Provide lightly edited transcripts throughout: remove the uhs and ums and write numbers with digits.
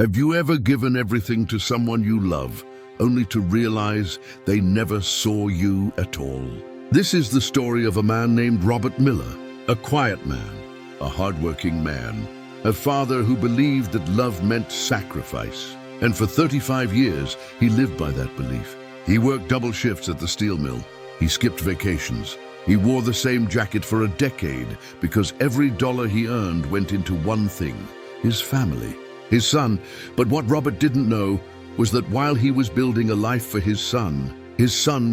Have you ever given everything to someone you love, only to realize they never saw you at all? This is the story of a man named Robert Miller, a quiet man, a hardworking man, a father who believed that love meant sacrifice. And for 35 years, he lived by that belief. He worked double shifts at the steel mill. He skipped vacations. He wore the same jacket for a decade because every dollar he earned went into one thing: his family, his son. But what Robert didn't know was that while he was building a life for his son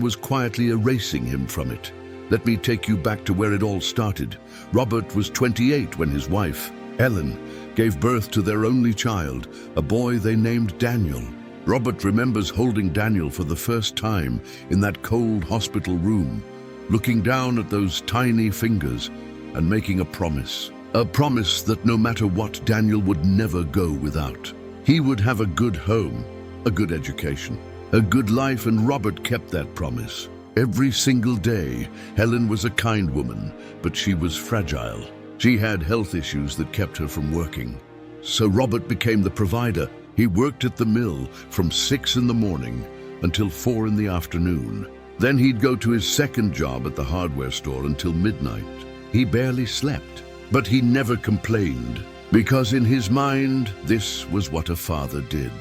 was quietly erasing him from it. Let me take you back to where it all started. Robert was 28 when his wife, Ellen, gave birth to their only child, a boy they named Daniel. Robert remembers holding Daniel for the first time in that cold hospital room, looking down at those tiny fingers and making a promise. A promise that no matter what, Daniel would never go without. He would have a good home, a good education, a good life, and Robert kept that promise. Every single day, Helen was a kind woman, but she was fragile. She had health issues that kept her from working. So Robert became the provider. He worked at the mill from 6 in the morning until 4 in the afternoon. Then he'd go to his second job at the hardware store until midnight. He barely slept, but he never complained, because in his mind, this was what a father did.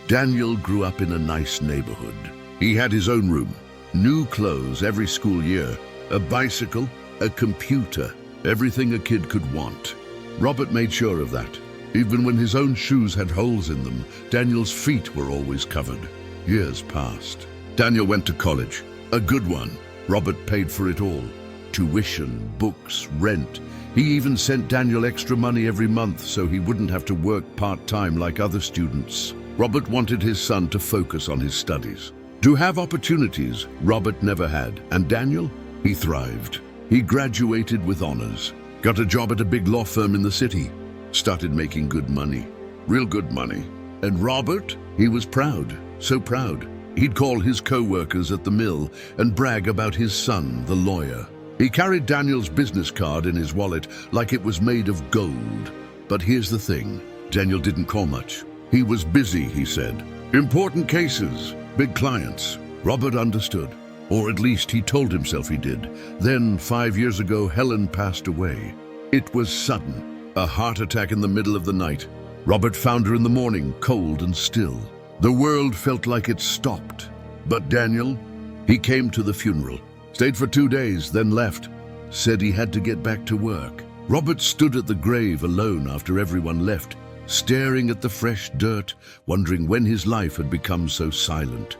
Daniel grew up in a nice neighborhood. He had his own room, new clothes every school year, a bicycle, a computer, everything a kid could want. Robert made sure of that. Even when his own shoes had holes in them, Daniel's feet were always covered. Years passed. Daniel went to college, a good one. Robert paid for it all. Tuition, books, rent. He even sent Daniel extra money every month so he wouldn't have to work part-time like other students. Robert wanted his son to focus on his studies, to have opportunities Robert never had. And Daniel, he thrived. He graduated with honors, got a job at a big law firm in the city, started making good money, real good money. And Robert, he was proud, so proud. He'd call his co-workers at the mill and brag about his son, the lawyer. He carried Daniel's business card in his wallet like it was made of gold. But here's the thing, Daniel didn't call much. He was busy, he said. Important cases, big clients. Robert understood, or at least he told himself he did. Then, 5 years ago, Helen passed away. It was sudden, a heart attack in the middle of the night. Robert found her in the morning, cold and still. The world felt like it stopped. But Daniel, he came to the funeral, stayed for 2 days, then left, said he had to get back to work. Robert stood at the grave alone after everyone left, staring at the fresh dirt, wondering when his life had become so silent.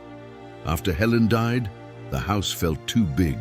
After Helen died, the house felt too big,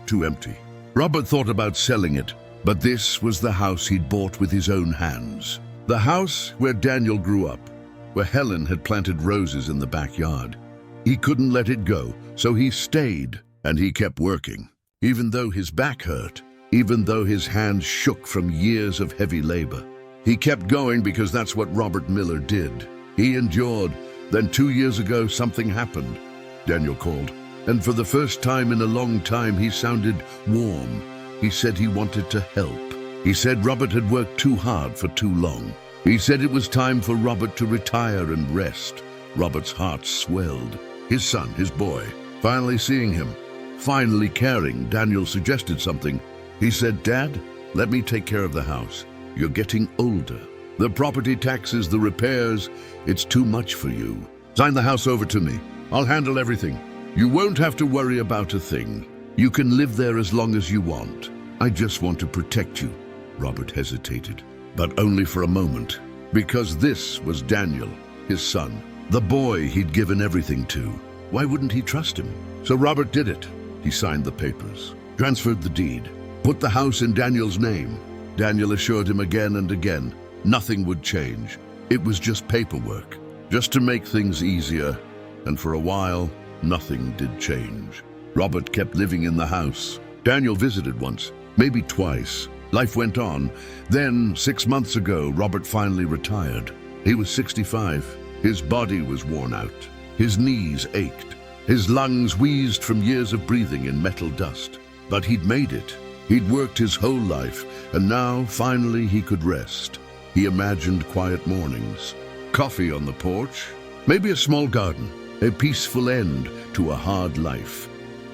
too empty. Robert thought about selling it, but this was the house he'd bought with his own hands. The house where Daniel grew up, where Helen had planted roses in the backyard. He couldn't let it go, so he stayed, and he kept working. Even though his back hurt, even though his hands shook from years of heavy labor. He kept going because that's what Robert Miller did. He endured. Then 2 years ago, something happened. Daniel called, and for the first time in a long time, he sounded warm. He said he wanted to help. He said Robert had worked too hard for too long. He said it was time for Robert to retire and rest. Robert's heart swelled. His son, his boy, finally seeing him, finally caring. Daniel suggested something. He said, "Dad, let me take care of the house. You're getting older. The property taxes, the repairs, it's too much for you. Sign the house over to me. I'll handle everything. You won't have to worry about a thing. You can live there as long as you want. I just want to protect you." Robert hesitated, but only for a moment, because this was Daniel, his son, the boy he'd given everything to. Why wouldn't he trust him? So Robert did it. He signed the papers, transferred the deed, put the house in Daniel's name. Daniel assured him again and again, nothing would change. It was just paperwork, just to make things easier. And for a while, nothing did change. Robert kept living in the house. Daniel visited once, maybe twice. Life went on. Then, 6 months ago, Robert finally retired. He was 65. His body was worn out. His knees ached. His lungs wheezed from years of breathing in metal dust. But he'd made it. He'd worked his whole life, and now, finally, he could rest. He imagined quiet mornings, Coffee on the porch, maybe a small garden, a peaceful end to a hard life.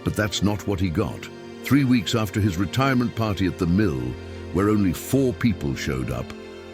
But that's not what he got. 3 weeks after his retirement party at the mill, where only 4 people showed up,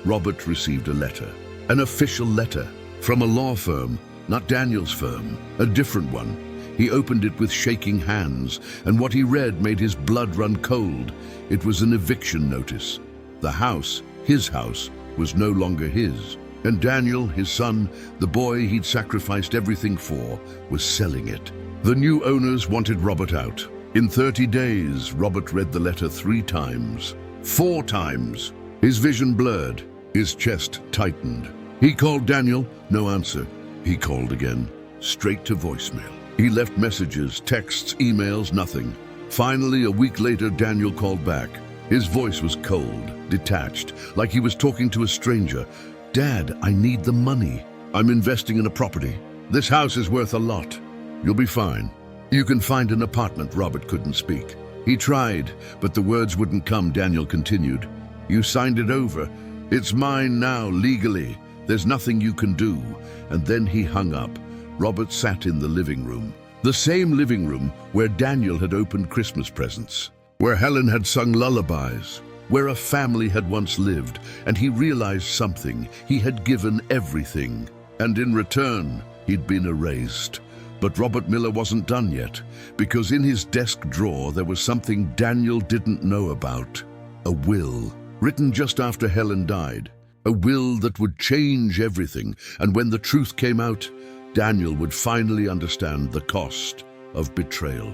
Robert received a letter. An official letter from a law firm, not Daniel's firm, a different one. He opened it with shaking hands, and what he read made his blood run cold. It was an eviction notice. The house, his house, was no longer his. And Daniel, his son, the boy he'd sacrificed everything for, was selling it. The new owners wanted Robert out. In 30 days, Robert read the letter 3 times. 4 times. His vision blurred. His chest tightened. He called Daniel, no answer. He called again, straight to voicemail. He left messages, texts, emails, nothing. Finally, a week later, Daniel called back. His voice was cold, detached, like he was talking to a stranger. "Dad, I need the money. I'm investing in a property. This house is worth a lot. You'll be fine. You can find an apartment." Robert couldn't speak. He tried, but the words wouldn't come. Daniel continued. "You signed it over. It's mine now, legally. There's nothing you can do." And then he hung up. Robert sat in the living room. The same living room where Daniel had opened Christmas presents, where Helen had sung lullabies, where a family had once lived, and he realized something. He had given everything, and in return, he'd been erased. But Robert Miller wasn't done yet, because in his desk drawer there was something Daniel didn't know about. A will, written just after Helen died. A will that would change everything, and when the truth came out, Daniel would finally understand the cost of betrayal.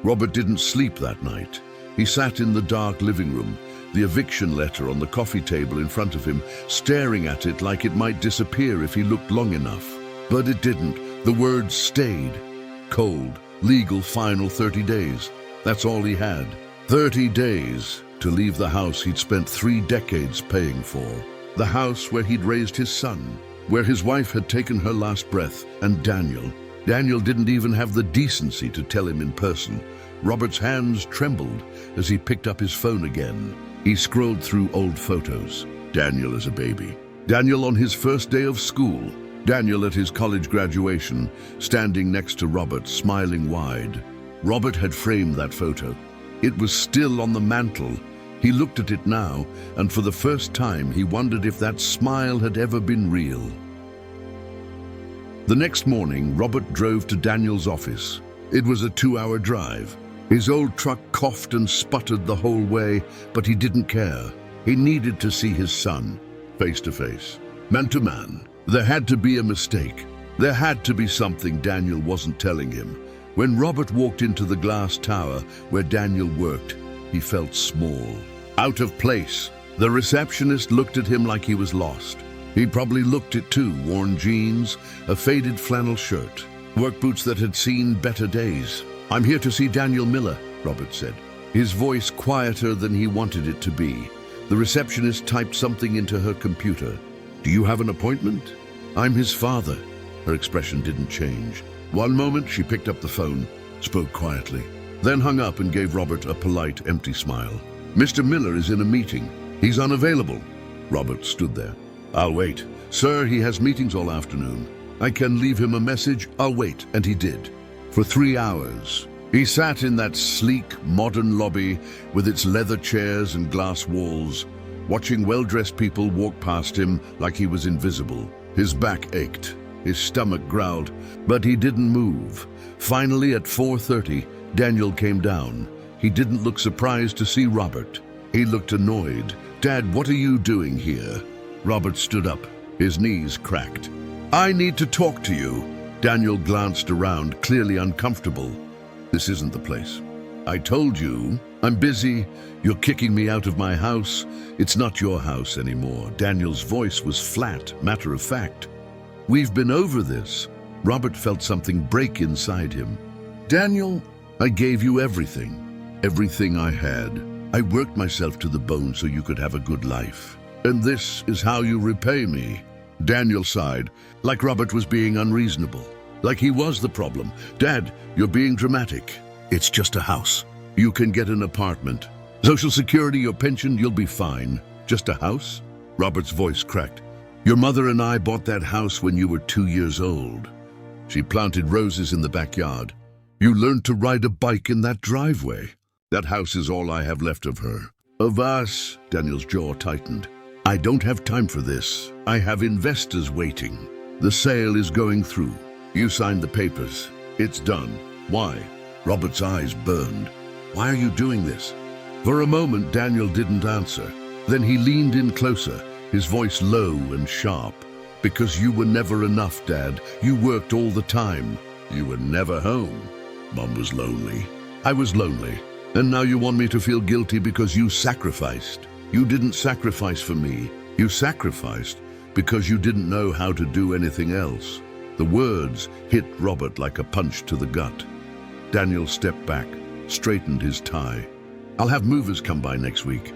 Robert didn't sleep that night. He sat in the dark living room, the eviction letter on the coffee table in front of him, staring at it like it might disappear if he looked long enough. But it didn't. The words stayed. Cold, legal, final 30 days. That's all he had. 30 days to leave the house he'd spent 3 decades paying for. The house where he'd raised his son, where his wife had taken her last breath, and Daniel didn't even have the decency to tell him in person. Robert's hands trembled as he picked up his phone again. He scrolled through old photos. Daniel as a baby. Daniel on his first day of school. Daniel at his college graduation, standing next to Robert, smiling wide. Robert had framed that photo. It was still on the mantle. He looked at it now, and for the first time he wondered if that smile had ever been real. The next morning, Robert drove to Daniel's office. It was a 2-hour drive. His old truck coughed and sputtered the whole way, but he didn't care. He needed to see his son, face to face, man to man. There had to be a mistake. There had to be something Daniel wasn't telling him. When Robert walked into the glass tower where Daniel worked, he felt small, out of place. The receptionist looked at him like he was lost. He probably looked it too, worn jeans, a faded flannel shirt, work boots that had seen better days. "I'm here to see Daniel Miller," Robert said, his voice quieter than he wanted it to be. The receptionist typed something into her computer. "Do you have an appointment?" "I'm his father." Her expression didn't change. One moment she picked up the phone, spoke quietly, then hung up and gave Robert a polite, empty smile. "Mr. Miller is in a meeting. He's unavailable." Robert stood there. "I'll wait." "Sir, he has meetings all afternoon. I can leave him a message." "I'll wait." And he did. For 3 hours, he sat in that sleek, modern lobby with its leather chairs and glass walls, watching well-dressed people walk past him like he was invisible. His back ached. His stomach growled, but he didn't move. Finally, at 4:30, Daniel came down. He didn't look surprised to see Robert. He looked annoyed. "Dad, what are you doing here?" Robert stood up. His knees cracked. "I need to talk to you." Daniel glanced around, clearly uncomfortable. "This isn't the place." "I told you, I'm busy. You're kicking me out of my house. It's not your house anymore." Daniel's voice was flat, matter of fact. "We've been over this." Robert felt something break inside him. "Daniel, I gave you everything. Everything I had. I worked myself to the bone so you could have a good life. And this is how you repay me." Daniel sighed, like Robert was being unreasonable, like he was the problem. "Dad, you're being dramatic. It's just a house. You can get an apartment. Social Security, your pension, you'll be fine. Just a house?" Robert's voice cracked. Your mother and I bought that house when you were 2 years old. She planted roses in the backyard. You learned to ride a bike in that driveway. That house is all I have left of her. Of us, Daniel's jaw tightened. I don't have time for this. I have investors waiting. The sale is going through. You signed the papers. It's done. Why? Robert's eyes burned. Why are you doing this? For a moment, Daniel didn't answer. Then he leaned in closer, his voice low and sharp. Because you were never enough, Dad. You worked all the time. You were never home. Mom was lonely. I was lonely. And now you want me to feel guilty because you sacrificed. You didn't sacrifice for me. You sacrificed because you didn't know how to do anything else. The words hit Robert like a punch to the gut. Daniel stepped back, straightened his tie. I'll have movers come by next week.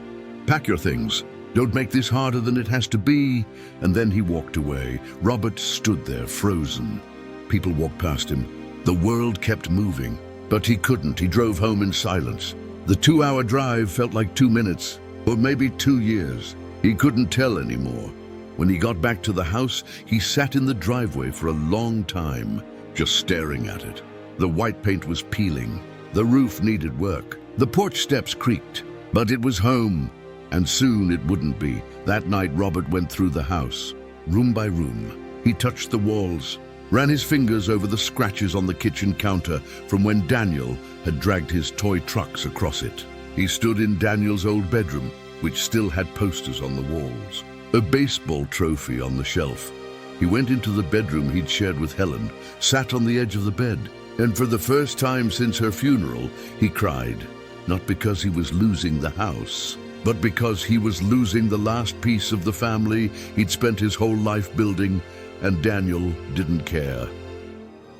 Pack your things. Don't make this harder than it has to be. And then he walked away. Robert stood there, frozen. People walked past him. The world kept moving, but he couldn't. He drove home in silence. The 2-hour drive felt like 2 minutes, or maybe 2 years. He couldn't tell anymore. When he got back to the house, he sat in the driveway for a long time, just staring at it. The white paint was peeling. The roof needed work. The porch steps creaked, but it was home, and soon it wouldn't be. That night, Robert went through the house, room by room. He touched the walls, ran his fingers over the scratches on the kitchen counter from when Daniel had dragged his toy trucks across it. He stood in Daniel's old bedroom, which still had posters on the walls, a baseball trophy on the shelf. He went into the bedroom he'd shared with Helen, sat on the edge of the bed, and for the first time since her funeral, he cried, not because he was losing the house, but because he was losing the last piece of the family he'd spent his whole life building, and Daniel didn't care.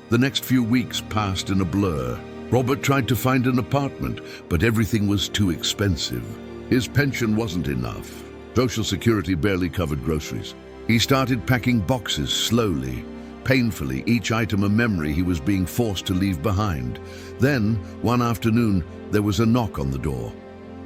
The next few weeks passed in a blur. Robert tried to find an apartment, but everything was too expensive. His pension wasn't enough. Social Security barely covered groceries. He started packing boxes slowly, painfully, each item a memory he was being forced to leave behind. Then, one afternoon, there was a knock on the door.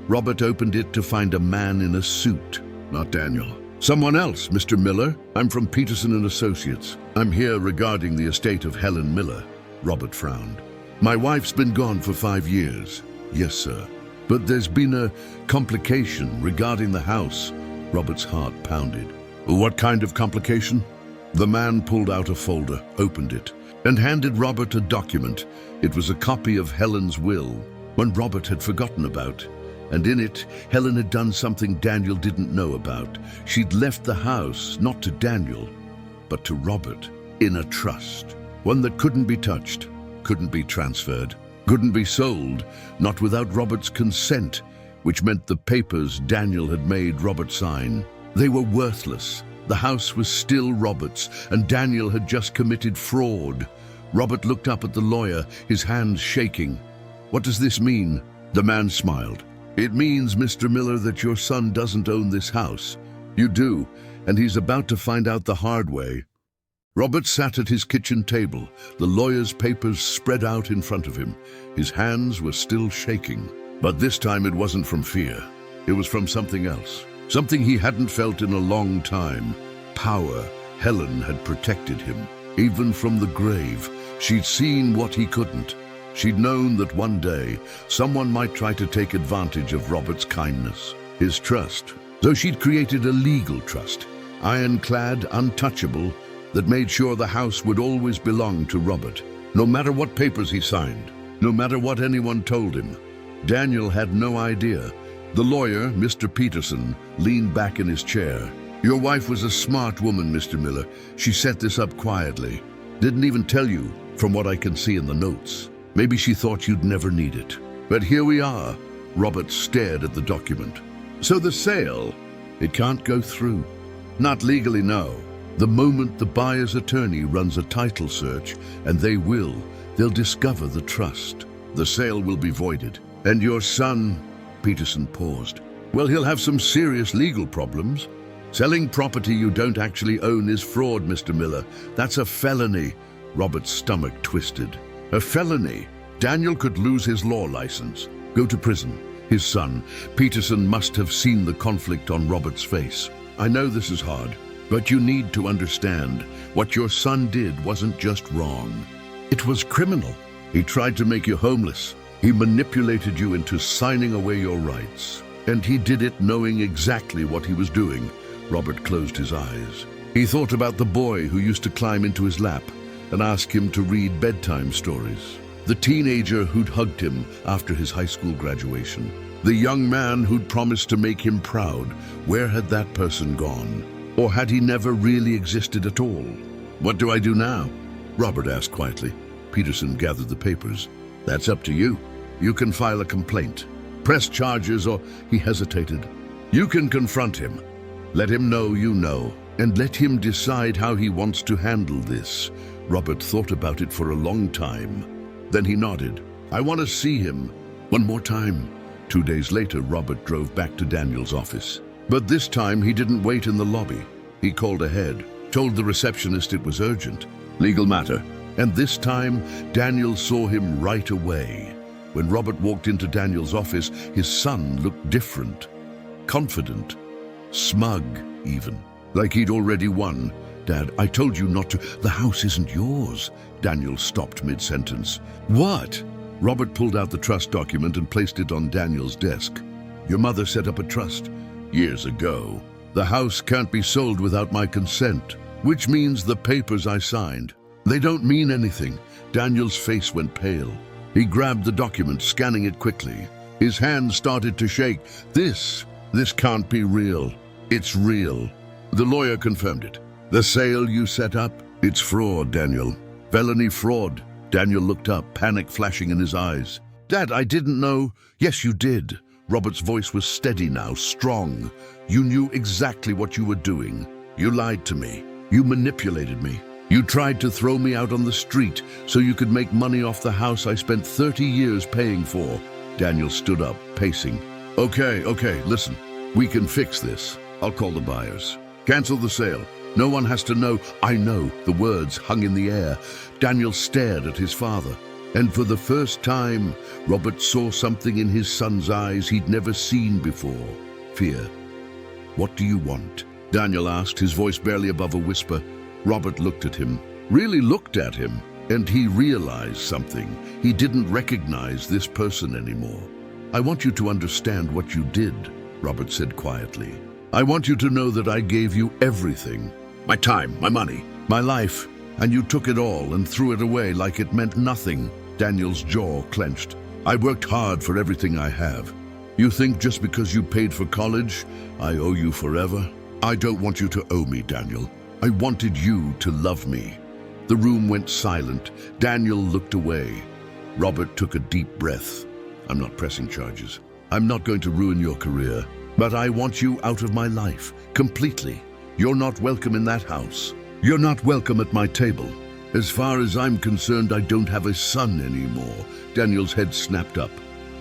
Robert opened it to find a man in a suit. Not Daniel. Someone else, Mr. Miller. I'm from Peterson & Associates. I'm here regarding the estate of Helen Miller. Robert frowned. My wife's been gone for 5 years. Yes, sir. But there's been a complication regarding the house. Robert's heart pounded. What kind of complication? The man pulled out a folder, opened it, and handed Robert a document. It was a copy of Helen's will, one Robert had forgotten about. And in it, Helen had done something Daniel didn't know about. She'd left the house, not to Daniel, but to Robert, in a trust. One that couldn't be touched, couldn't be transferred, couldn't be sold, not without Robert's consent, which meant the papers Daniel had made Robert sign. They were worthless. The house was still Robert's, and Daniel had just committed fraud. Robert looked up at the lawyer, his hands shaking. What does this mean? The man smiled. It means, Mr. Miller, that your son doesn't own this house. You do, and he's about to find out the hard way. Robert sat at his kitchen table, the lawyer's papers spread out in front of him. His hands were still shaking. But this time it wasn't from fear. It was from something else. Something he hadn't felt in a long time. Power. Helen had protected him. Even from the grave, she'd seen what he couldn't. She'd known that one day, someone might try to take advantage of Robert's kindness, his trust. So she'd created a legal trust, ironclad, untouchable, that made sure the house would always belong to Robert, no matter what papers he signed, no matter what anyone told him. Daniel had no idea. The lawyer, Mr. Peterson, leaned back in his chair. Your wife was a smart woman, Mr. Miller. She set this up quietly. Didn't even tell you, from what I can see in the notes. Maybe she thought you'd never need it. But here we are. Robert stared at the document. So the sale, it can't go through. Not legally, no. The moment the buyer's attorney runs a title search, and they'll discover the trust. The sale will be voided. And your son, Peterson paused. Well, he'll have some serious legal problems. Selling property you don't actually own is fraud, Mr. Miller. That's a felony. Robert's stomach twisted. A felony? Daniel could lose his law license, go to prison. His son, Peterson, must have seen the conflict on Robert's face. I know this is hard. But you need to understand, what your son did wasn't just wrong. It was criminal. He tried to make you homeless. He manipulated you into signing away your rights. And he did it knowing exactly what he was doing. Robert closed his eyes. He thought about the boy who used to climb into his lap and ask him to read bedtime stories. The teenager who'd hugged him after his high school graduation. The young man who'd promised to make him proud. Where had that person gone? Or had he never really existed at all? What do I do now? Robert asked quietly. Peterson gathered the papers. That's up to you. You can file a complaint, press charges, or he hesitated. You can confront him. Let him know you know, and let him decide how he wants to handle this. Robert thought about it for a long time. Then he nodded. I want to see him. One more time. 2 days later, Robert drove back to Daniel's office. But this time he didn't wait in the lobby. He called ahead, told the receptionist it was urgent. Legal matter. And this time, Daniel saw him right away. When Robert walked into Daniel's office, his son looked different. Confident. Smug, even. Like he'd already won. Dad, I told you not to. The house isn't yours. Daniel stopped mid-sentence. What? Robert pulled out the trust document and placed it on Daniel's desk. Your mother set up a trust years ago. The house can't be sold without my consent, which means the papers I signed. They don't mean anything. Daniel's face went pale. He grabbed the document, scanning it quickly. His hand started to shake. This can't be real. It's real. The lawyer confirmed it. The sale you set up, it's fraud, Daniel. Felony fraud. Daniel looked up, panic flashing in his eyes. Dad, I didn't know. Yes, you did. Robert's voice was steady now, strong. You knew exactly what you were doing. You lied to me. You manipulated me. You tried to throw me out on the street so you could make money off the house I spent 30 years paying for. Daniel stood up, pacing. Okay, listen. We can fix this. I'll call the buyers. Cancel the sale. No one has to know. I know. The words hung in the air. Daniel stared at his father. And for the first time, Robert saw something in his son's eyes he'd never seen before. Fear. What do you want? Daniel asked, his voice barely above a whisper. Robert looked at him, really looked at him, and he realized something. He didn't recognize this person anymore. I want you to understand what you did, Robert said quietly. I want you to know that I gave you everything. My time, my money, my life, and you took it all and threw it away like it meant nothing. Daniel's jaw clenched. I worked hard for everything I have. You think just because you paid for college, I owe you forever? I don't want you to owe me, Daniel. I wanted you to love me. The room went silent. Daniel looked away. Robert took a deep breath. I'm not pressing charges. I'm not going to ruin your career, but I want you out of my life, completely. You're not welcome in that house. You're not welcome at my table. As far as I'm concerned, I don't have a son anymore. Daniel's head snapped up.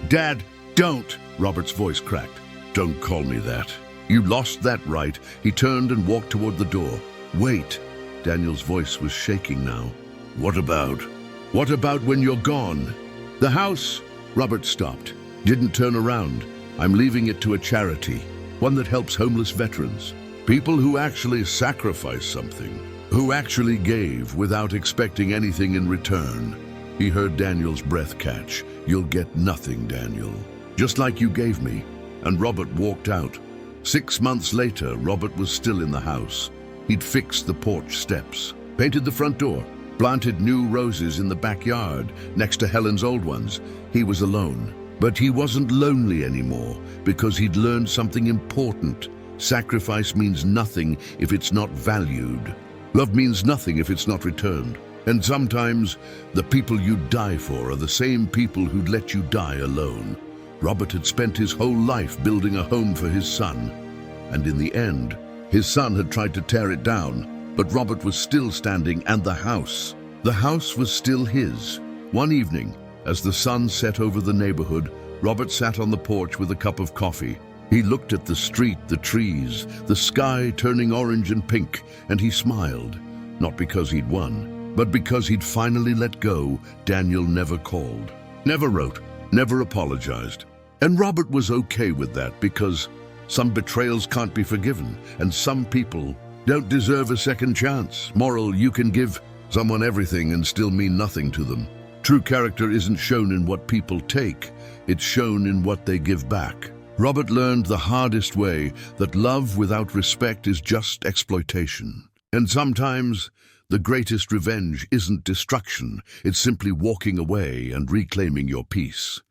Dad, don't! Robert's voice cracked. Don't call me that. You lost that right. He turned and walked toward the door. Wait. Daniel's voice was shaking now. What about? What about when you're gone? The house? Robert stopped. Didn't turn around. I'm leaving it to a charity. One that helps homeless veterans. People who actually sacrifice something. Who actually gave without expecting anything in return. He heard Daniel's breath catch. You'll get nothing, Daniel. Just like you gave me. And Robert walked out. 6 months later, Robert was still in the house. He'd fixed the porch steps, painted the front door, planted new roses in the backyard next to Helen's old ones. He was alone. But he wasn't lonely anymore because he'd learned something important. Sacrifice means nothing if it's not valued. Love means nothing if it's not returned. And sometimes the people you die for are the same people who'd let you die alone. Robert had spent his whole life building a home for his son. And in the end, his son had tried to tear it down, but Robert was still standing, and the house was still his. One evening, as the sun set over the neighborhood, Robert sat on the porch with a cup of coffee. He looked at the street, the trees, the sky turning orange and pink, and he smiled. Not because he'd won, but because he'd finally let go. Daniel never called, never wrote, never apologized. And Robert was okay with that because some betrayals can't be forgiven, and some people don't deserve a second chance. Moral, you can give someone everything and still mean nothing to them. True character isn't shown in what people take, it's shown in what they give back. Robert learned the hardest way that love without respect is just exploitation. And sometimes, the greatest revenge isn't destruction, it's simply walking away and reclaiming your peace.